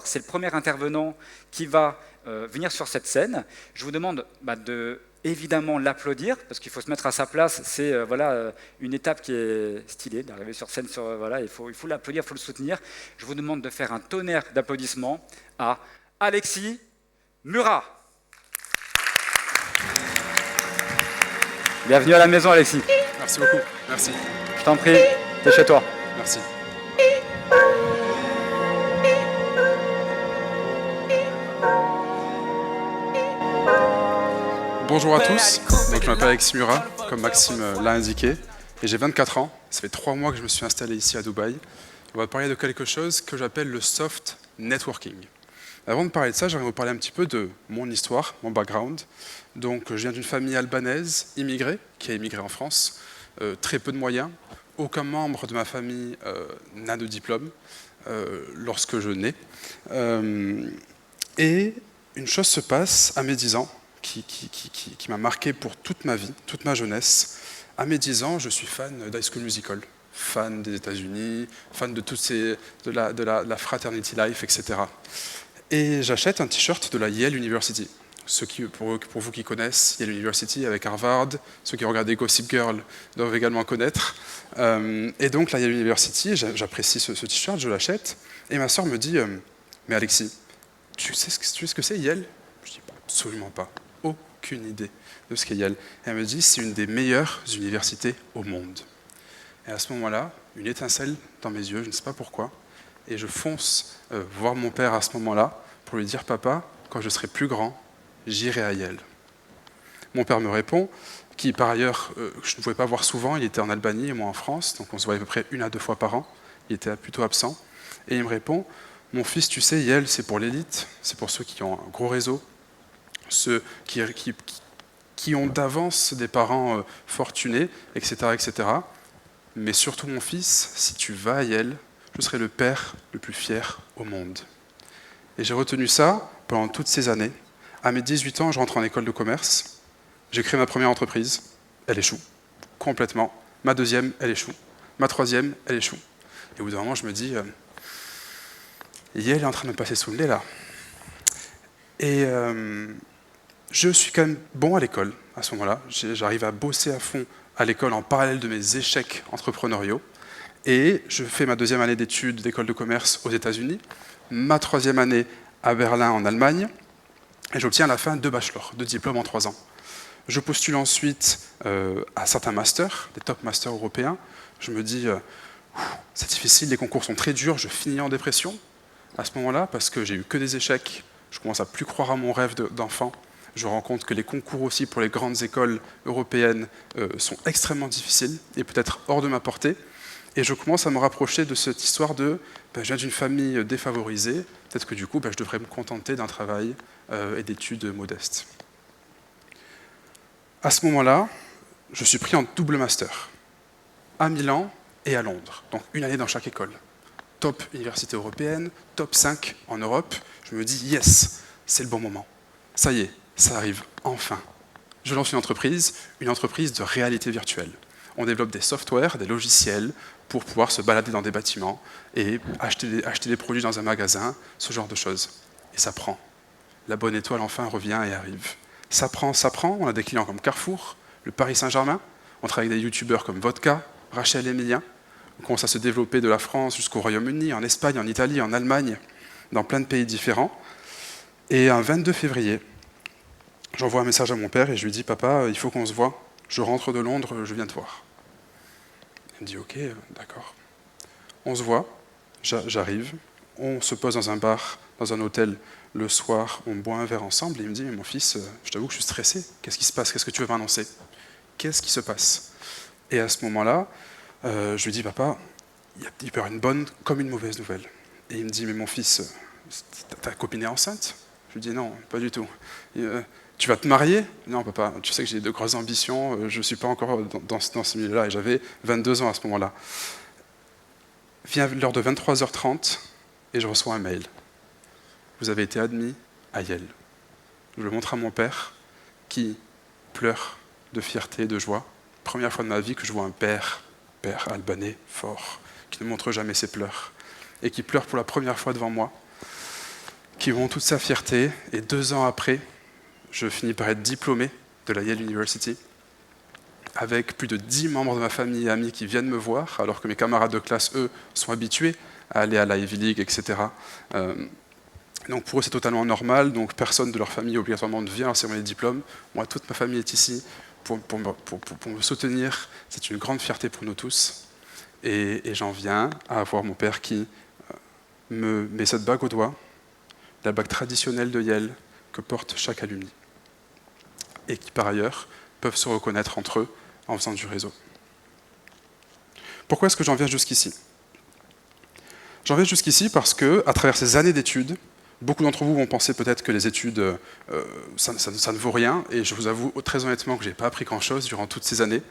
c'est le premier intervenant qui va venir sur cette scène. Je vous demande de évidemment l'applaudir, parce qu'il faut se mettre à sa place, c'est une étape qui est stylée, d'arriver sur scène, il faut l'applaudir, il faut le soutenir. Je vous demande de faire un tonnerre d'applaudissements à Alexis Murat. Bienvenue à la maison, Alexis. Merci beaucoup, merci. Je t'en prie, t'es chez toi. Merci. Bonjour à tous, donc, je m'appelle Alexis Murat, comme Maxime l'a indiqué, et j'ai 24 ans. Ça fait 3 mois que je me suis installé ici à Dubaï. On va parler de quelque chose que j'appelle le soft networking. Avant de parler de ça, j'aimerais vous parler un petit peu de mon histoire, mon background. Donc, je viens d'une famille albanaise immigrée, qui a immigré en France, très peu de moyens. Aucun membre de ma famille n'a de diplôme lorsque je nais. Et une chose se passe à mes 10 ans, qui m'a marqué pour toute ma vie, toute ma jeunesse. À mes 10 ans, je suis fan d'High School Musical, fan des États-Unis, fan de de la fraternity life, etc. Et j'achète un t-shirt de la Yale University. Pour vous qui connaissent Yale University avec Harvard, ceux qui ont regardé Gossip Girl doivent également connaître. Et donc la Yale University, j'apprécie ce t-shirt, je l'achète. Et ma sœur me dit mais Alexis, tu sais ce que c'est Yale? Je dis absolument pas. Aucune idée de ce qu'est Yale. Et elle me dit, c'est une des meilleures universités au monde. Et à ce moment-là, une étincelle dans mes yeux, je ne sais pas pourquoi, et je fonce voir mon père à ce moment-là pour lui dire, papa, quand je serai plus grand, j'irai à Yale. Mon père me répond, qui par ailleurs, je ne pouvais pas voir souvent, il était en Albanie et moi en France, donc on se voyait à peu près 1 à 2 fois par an, il était plutôt absent, et il me répond, mon fils, tu sais, Yale, c'est pour l'élite, c'est pour ceux qui ont un gros réseau, ceux qui ont d'avance des parents fortunés, etc., etc. Mais surtout, mon fils, si tu vas à Yale, je serai le père le plus fier au monde. Et j'ai retenu ça pendant toutes ces années. À mes 18 ans, je rentre en école de commerce. J'ai créé ma première entreprise. Elle échoue, complètement. Ma deuxième, elle échoue. Ma troisième, elle échoue. Et au bout d'un moment, je me dis, Yale est en train de me passer sous le nez, là. Et je suis quand même bon à l'école, à ce moment-là. J'arrive à bosser à fond à l'école en parallèle de mes échecs entrepreneuriaux. Et je fais ma deuxième année d'études d'école de commerce aux États-Unis, ma troisième année à Berlin, en Allemagne, et j'obtiens à la fin 2 bachelors, 2 diplômes en 3 ans. Je postule ensuite à certains masters, des top masters européens. Je me dis, c'est difficile, les concours sont très durs, je finis en dépression à ce moment-là, parce que j'ai eu que des échecs, je commence à plus croire à mon rêve d'enfant. Je me rends compte que les concours aussi pour les grandes écoles européennes sont extrêmement difficiles et peut-être hors de ma portée. Et je commence à me rapprocher de cette histoire de je viens d'une famille défavorisée, peut-être que du coup je devrais me contenter d'un travail et d'études modestes. À ce moment-là, je suis pris en double master, à Milan et à Londres, donc 1 année dans chaque école. Top université européenne, top 5 en Europe. Je me dis yes, c'est le bon moment. Ça y est, ça arrive, enfin. Je lance une entreprise de réalité virtuelle. On développe des softwares, des logiciels pour pouvoir se balader dans des bâtiments et acheter des produits dans un magasin, ce genre de choses. Et ça prend. La bonne étoile enfin revient et arrive. Ça prend. On a des clients comme Carrefour, le Paris Saint-Germain. On travaille avec des youtubeurs comme Vodka, Rachel et Emilien. On commence à se développer de la France jusqu'au Royaume-Uni, en Espagne, en Italie, en Allemagne, dans plein de pays différents. Et un 22 février, j'envoie un message à mon père et je lui dis « Papa, il faut qu'on se voit. Je rentre de Londres, je viens te voir. » Il me dit « Ok, d'accord. » On se voit, j'arrive, on se pose dans un bar, dans un hôtel le soir, on boit un verre ensemble et il me dit « Mais mon fils, je t'avoue que je suis stressé. Qu'est-ce qui se passe? Qu'est-ce que tu veux m'annoncer? Qu'est-ce qui se passe ?» Et à ce moment-là, je lui dis « Papa, il peut y avoir une bonne comme une mauvaise nouvelle. » Et il me dit « Mais mon fils, ta copine est enceinte ?» Je lui dis « Non, pas du tout. » Tu vas te marier? Non, papa, tu sais que j'ai de grosses ambitions, je ne suis pas encore dans ce milieu-là, et j'avais 22 ans à ce moment-là. Vient l'heure de 23h30, et je reçois un mail. Vous avez été admis à Yale. Je le montre à mon père, qui pleure de fierté et de joie. Première fois de ma vie que je vois un père albanais, fort, qui ne montre jamais ses pleurs, et qui pleure pour la première fois devant moi. qui ont toute sa fierté, et 2 ans après, je finis par être diplômé de la Yale University, avec plus de 10 membres de ma famille et amis qui viennent me voir, alors que mes camarades de classe, eux, sont habitués à aller à la Ivy League, etc. Donc pour eux, c'est totalement normal, donc personne de leur famille obligatoirement ne vient à la cérémonie de diplôme. Moi, toute ma famille est ici pour me soutenir. C'est une grande fierté pour nous tous. Et j'en viens à avoir mon père qui me met cette bague au doigt, la bague traditionnelle de Yale que porte chaque alumni, et qui par ailleurs peuvent se reconnaître entre eux en faisant du réseau. Pourquoi est-ce que j'en viens jusqu'ici ? J'en viens jusqu'ici parce que, à travers ces années d'études, beaucoup d'entre vous vont penser peut-être que les études, ça ne vaut rien, et je vous avoue très honnêtement que je n'ai pas appris grand-chose durant toutes ces années,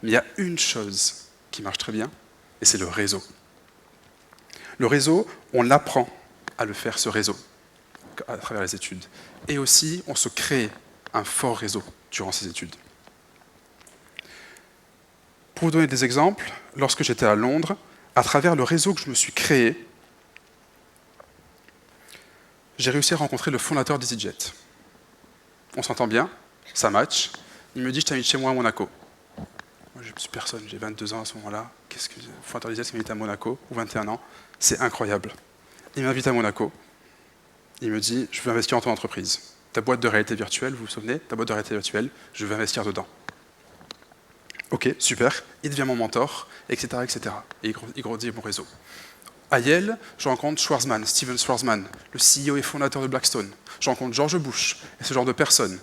mais il y a une chose qui marche très bien, et c'est le réseau. Le réseau, on apprend à le faire, ce réseau, à travers les études. Et aussi, on se crée un fort réseau durant ces études. Pour vous donner des exemples, lorsque j'étais à Londres, à travers le réseau que je me suis créé, j'ai réussi à rencontrer le fondateur d'EasyJet. On s'entend bien, ça match. Il me dit, je t'invite chez moi à Monaco. Moi, je suis personne, j'ai 22 ans à ce moment-là. Qu'est-ce que le fondateur d'EasyJet m'invite à Monaco, ou 21 ans? C'est incroyable. Il m'invite à Monaco. Il me dit, je veux investir en ton entreprise. Ta boîte de réalité virtuelle, vous vous souvenez? Ta boîte de réalité virtuelle, je veux investir dedans. Ok, super. Il devient mon mentor, etc. etc. Et il grandit mon réseau. À Yale, je rencontre Steven Schwarzman, le CEO et fondateur de Blackstone. Je rencontre George Bush et ce genre de personnes.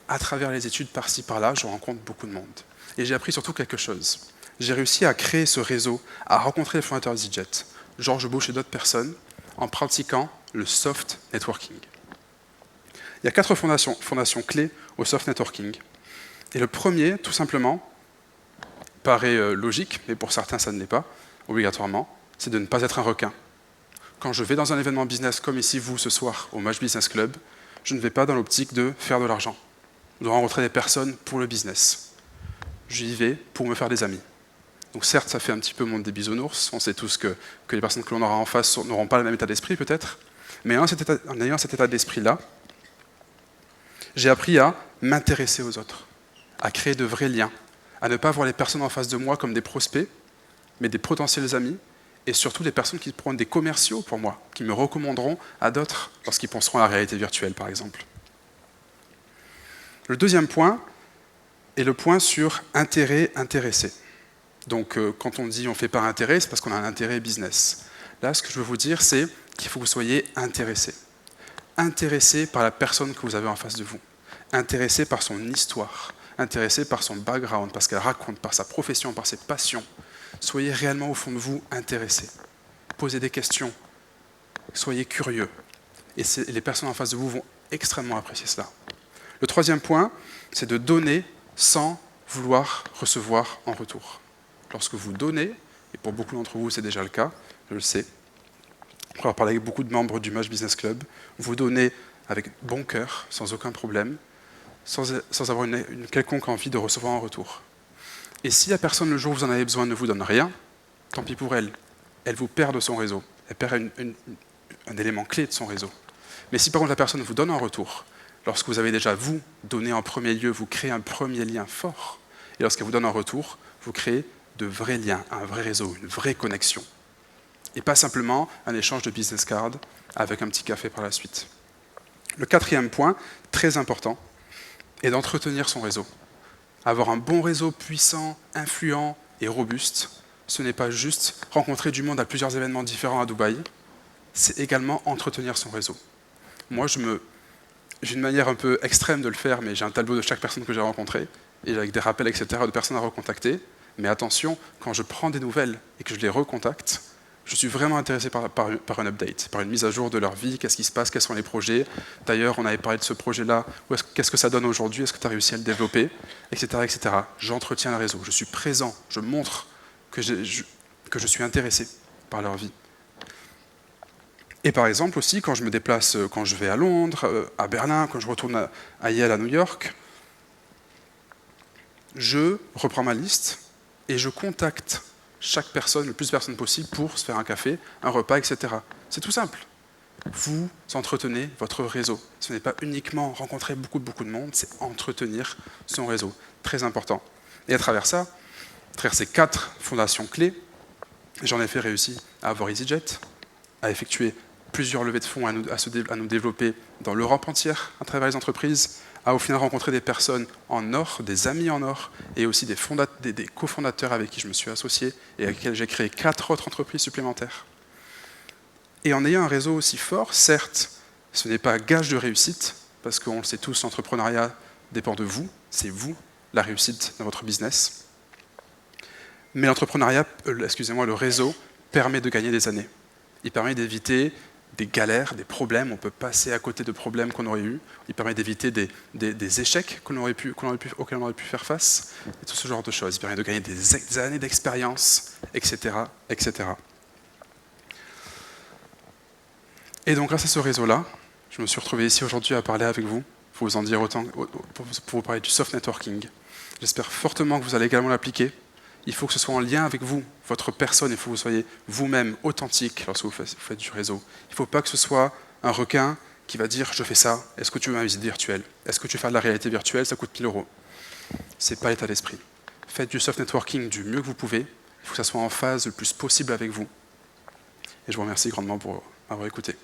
À travers les études par-ci, par-là, je rencontre beaucoup de monde. Et j'ai appris surtout quelque chose. J'ai réussi à créer ce réseau, à rencontrer les fondateurs d'EasyJet, George Bush et d'autres personnes, en pratiquant le soft networking. Il y a 4 fondations clés au soft networking. Et le premier, tout simplement, paraît logique, mais pour certains, ça ne l'est pas, obligatoirement, c'est de ne pas être un requin. Quand je vais dans un événement business comme ici, vous, ce soir, au Match Business Club, je ne vais pas dans l'optique de faire de l'argent, de rencontrer des personnes pour le business. J'y vais pour me faire des amis. Donc certes, ça fait un petit peu monde des bisounours, on sait tous que les personnes que l'on aura en face n'auront pas le même état d'esprit peut-être, mais en ayant cet état d'esprit-là, j'ai appris à m'intéresser aux autres, à créer de vrais liens, à ne pas voir les personnes en face de moi comme des prospects, mais des potentiels amis, et surtout des personnes qui pourront être des commerciaux pour moi, qui me recommanderont à d'autres lorsqu'ils penseront à la réalité virtuelle, par exemple. Le deuxième point est le point sur intérêt intéressé. Donc, quand on dit on fait par intérêt, c'est parce qu'on a un intérêt business. Là, ce que je veux vous dire, c'est qu'il faut que vous soyez intéressé. Intéressé par la personne que vous avez en face de vous. Intéressé par son histoire. Intéressé par son background, parce qu'elle raconte, par sa profession, par ses passions. Soyez réellement au fond de vous intéressés. Posez des questions. Soyez curieux. Et les personnes en face de vous vont extrêmement apprécier cela. Le troisième point, c'est de donner sans vouloir recevoir en retour. Lorsque vous donnez, et pour beaucoup d'entre vous c'est déjà le cas, je le sais, après avoir parlé avec beaucoup de membres du Match Business Club, vous donnez avec bon cœur, sans aucun problème, sans avoir une quelconque envie de recevoir en retour. Et si la personne, le jour où vous en avez besoin, ne vous donne rien, tant pis pour elle. Elle vous perd de son réseau. Elle perd un élément clé de son réseau. Mais si par contre la personne vous donne en retour, lorsque vous avez déjà vous donné en premier lieu, vous créez un premier lien fort. Et lorsqu'elle vous donne en retour, vous créez de vrais liens, un vrai réseau, une vraie connexion. Et pas simplement un échange de business cards avec un petit café par la suite. Le quatrième point, très important, est d'entretenir son réseau. Avoir un bon réseau puissant, influent et robuste, ce n'est pas juste rencontrer du monde à plusieurs événements différents à Dubaï, c'est également entretenir son réseau. Moi, j'ai une manière un peu extrême de le faire, mais j'ai un tableau de chaque personne que j'ai rencontrée, et avec des rappels, etc., de personnes à recontacter. Mais attention, quand je prends des nouvelles et que je les recontacte, je suis vraiment intéressé par un update, par une mise à jour de leur vie, qu'est-ce qui se passe, quels sont les projets. D'ailleurs, on avait parlé de ce projet-là, qu'est-ce que ça donne aujourd'hui, est-ce que tu as réussi à le développer, etc. etc. J'entretiens le réseau, je suis présent, je montre que je suis intéressé par leur vie. Et par exemple aussi, quand je me déplace, quand je vais à Londres, à Berlin, quand je retourne à Yale, à New York, je reprends ma liste et je contacte chaque personne, le plus de personnes possible, pour se faire un café, un repas, etc. C'est tout simple. vous entretenez votre réseau. Ce n'est pas uniquement rencontrer beaucoup de monde, c'est entretenir son réseau. Très important. Et à travers ça, à travers ces 4 fondations clés, j'en ai fait réussir à avoir EasyJet, à effectuer plusieurs levées de fonds, à nous développer dans l'Europe entière à travers les entreprises, à au final rencontrer des personnes en or, des amis en or, et aussi des cofondateurs avec qui je me suis associé et avec lesquels j'ai créé 4 autres entreprises supplémentaires. Et en ayant un réseau aussi fort, certes, ce n'est pas gage de réussite, parce qu'on le sait tous, l'entrepreneuriat dépend de vous, c'est vous la réussite dans votre business. Mais le réseau permet de gagner des années. Il permet d'éviter des galères, des problèmes, on peut passer à côté de problèmes qu'on aurait eus, il permet d'éviter des échecs auxquels on aurait pu faire face, et tout ce genre de choses. Il permet de gagner des années d'expérience, etc., etc. Et donc grâce à ce réseau-là, je me suis retrouvé ici aujourd'hui à parler avec vous, pour vous en dire autant, pour vous parler du soft networking. J'espère fortement que vous allez également l'appliquer. Il faut que ce soit en lien avec vous, votre personne, il faut que vous soyez vous-même authentique lorsque vous faites du réseau. Il ne faut pas que ce soit un requin qui va dire « je fais ça, est-ce que tu veux ma visite virtuelle? Est-ce que tu veux faire de la réalité virtuelle? Ça coûte 1000 €. » Ce n'est pas l'état d'esprit. Faites du soft networking du mieux que vous pouvez, il faut que ça soit en phase le plus possible avec vous. Et je vous remercie grandement pour m'avoir écouté.